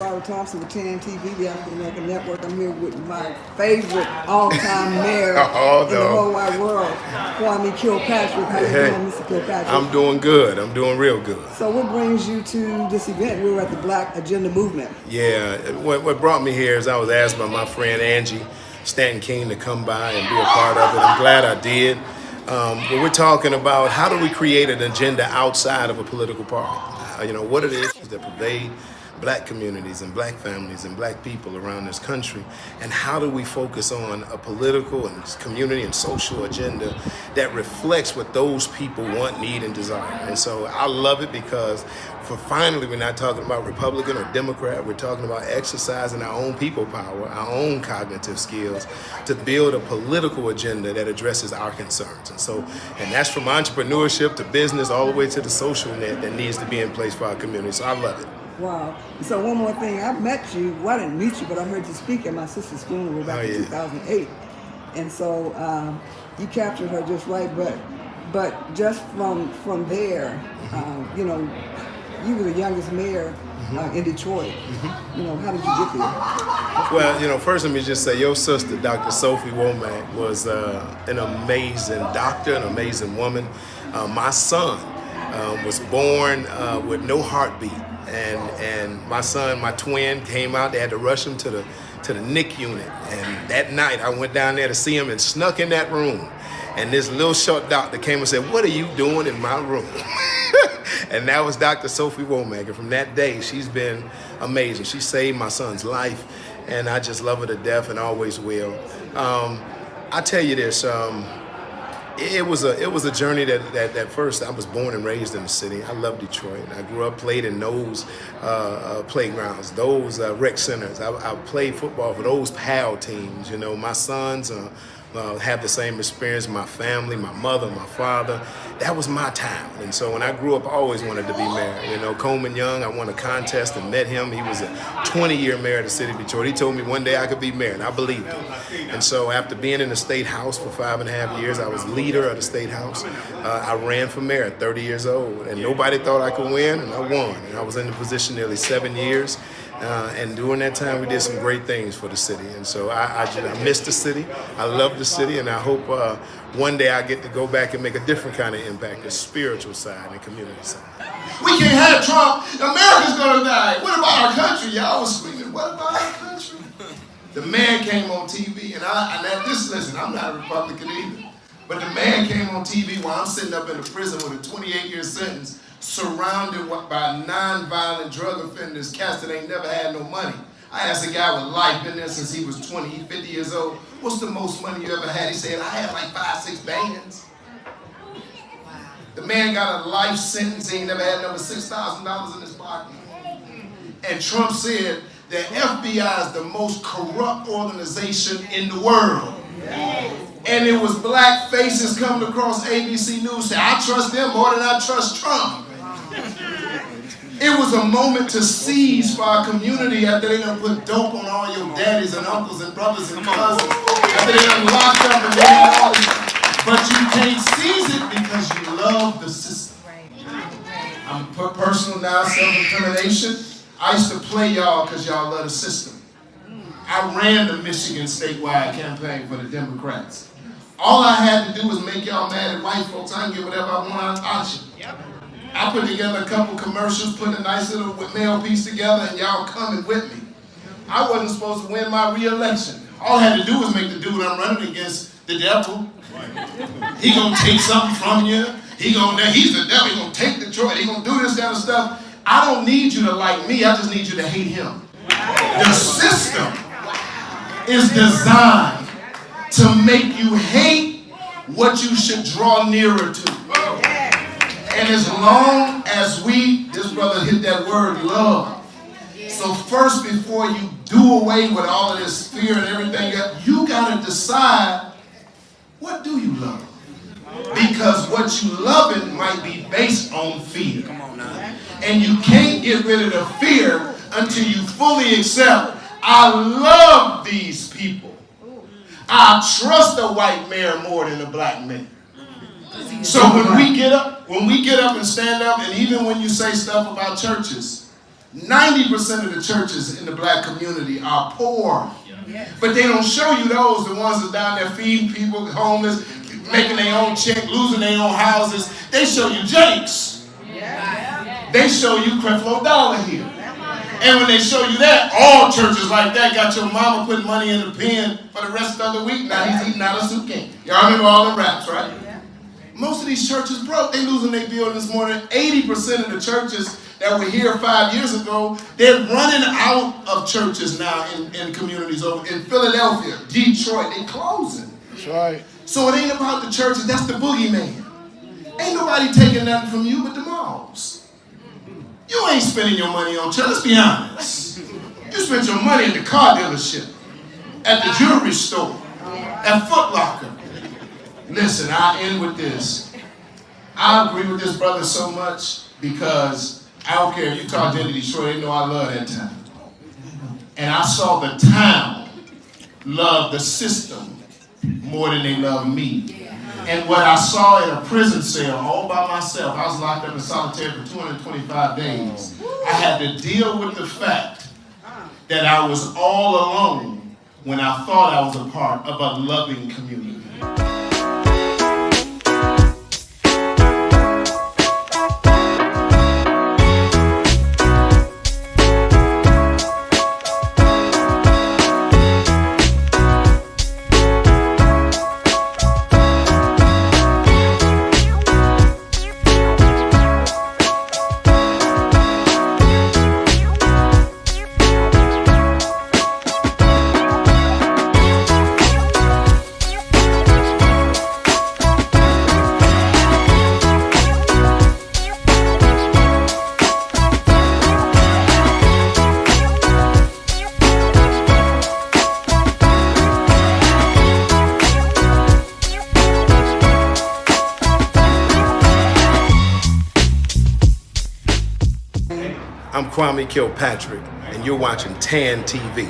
Robert Thompson with TAAN TV, the African American Network. I'm here with my favorite all-time mayor Oh, in the no. whole wide world, Kwame Kilpatrick. How you Hey, doing, Mr. Kilpatrick? I'm doing good. I'm doing real good. So what brings you to this event? We were at the Black Agenda Movement. Yeah, what brought me here is I was asked by my friend Angie Stanton King to come by and be a part of it. I'm glad I did. But we're talking about how do we create an agenda outside of a political party? What it is that pervade black communities and black families and black people around this country, and how do we focus on a political and community and social agenda that reflects what those people want, need, and desire. And so I love it because finally we're not talking about Republican or Democrat, we're talking about exercising our own people power, our own cognitive skills to build a political agenda that addresses our concerns. And that's from entrepreneurship to business all the way to the social net that needs to be in place for our community. So I love it. Wow. So one more thing, I met you, well, I didn't meet you, but I heard you speak at my sister's funeral back in 2008. And so you captured her just right, but just from there, you were the youngest mayor in Detroit. How did you get there? Well, first let me just say your sister, Dr. Sophie Womack, was an amazing doctor, an amazing woman. My son was born with no heartbeat. And my son, my twin, came out. They had to rush him to the NIC unit. And that night, I went down there to see him and snuck in that room. And this little short doctor came and said, "What are you doing in my room?" And that was Dr. Sophie Womack. And from that day, she's been amazing. She saved my son's life, and I just love her to death and always will. I tell you this. It was a journey that first I was born and raised in the city. I love Detroit. I grew up, played in those playgrounds, those rec centers. I played football for those PAL teams. My sons have the same experience. My family, my mother, my father. That was my town. And so when I grew up, I always wanted to be mayor. Coleman Young, I won a contest and met him. He was a 20-year mayor of the city of Detroit. He told me one day I could be mayor, and I believed him. And so after being in the State House for 5.5 years, I was leader of the State House. I ran for mayor at 30 years old, and nobody thought I could win, and I won. And I was in the position nearly 7 years. And during that time, we did some great things for the city. And so I miss the city. I love the city, and I hope one day I get to go back and make a different kind of impact, the spiritual side and community side. We can't have Trump. America's going to die. What about our country? Y'all was screaming, what about our country? The man came on TV, listen, I'm not a Republican either. But the man came on TV while I'm sitting up in the prison with a 28-year sentence, surrounded by non-violent drug offenders, cats that ain't never had no money. I asked a guy with life, been there since he was 20, he's 50 years old, what's the most money you ever had? He said, I had like 5-6 bands. Wow. The man got a life sentence, he ain't never had number $6,000 in his pocket. And Trump said the FBI is the most corrupt organization in the world. And it was black faces coming across ABC News saying, I trust them more than I trust Trump. It was a moment to seize for our community after they done put dope on all your daddies and uncles and brothers and cousins. After they done locked up and made all this. But you can't seize it because you love the system. I'm personal now, self-incrimination. I used to play y'all because y'all love the system. I ran the Michigan statewide campaign for the Democrats. All I had to do was make y'all mad at white folks. I can get whatever I want out of option. I put together a couple commercials, put a nice little mail piece together, and y'all coming with me. I wasn't supposed to win my re-election. All I had to do was make the dude I'm running against the devil. He gonna take something from you. He's the devil. He gonna take Detroit. He gonna do this kind of stuff. I don't need you to like me. I just need you to hate him. The system is designed to make you hate what you should draw nearer to. And as long as this brother hit that word love. So first, before you do away with all of this fear and everything, you got to decide, what do you love? Because what you loving might be based on fear. And you can't get rid of the fear until you fully accept, I love these people. I trust a white mayor more than a black mayor. So when we get up and stand up, and even when you say stuff about churches, 90% of the churches in the black community are poor. But they don't show you those, the ones that's down there feeding people, homeless, making their own check, losing their own houses. They show you Jakes. They show you Creflo Dollar here. And when they show you that, all churches like that got your mama putting money in the pen for the rest of the week. Now he's eating out of soup can. Y'all remember all the raps, right? Most of these churches broke. They losing their buildings more than 80% of the churches that were here 5 years ago. They're running out of churches now in communities over in Philadelphia, Detroit. They closing. That's right. So it ain't about the churches. That's the boogeyman. Ain't nobody taking nothing from you but the malls. You ain't spending your money on church. Let's be honest. You spent your money in the car dealership, at the jewelry store, at Foot Locker. Listen, I'll end with this. I agree with this brother so much because I don't care if you talk to Detroit, they know I love that town. And I saw the town love the system more than they love me. And what I saw in a prison cell all by myself, I was locked up in solitary for 225 days. I had to deal with the fact that I was all alone when I thought I was a part of a loving community. I'm Kwame Kilpatrick, and you're watching TAAN TV.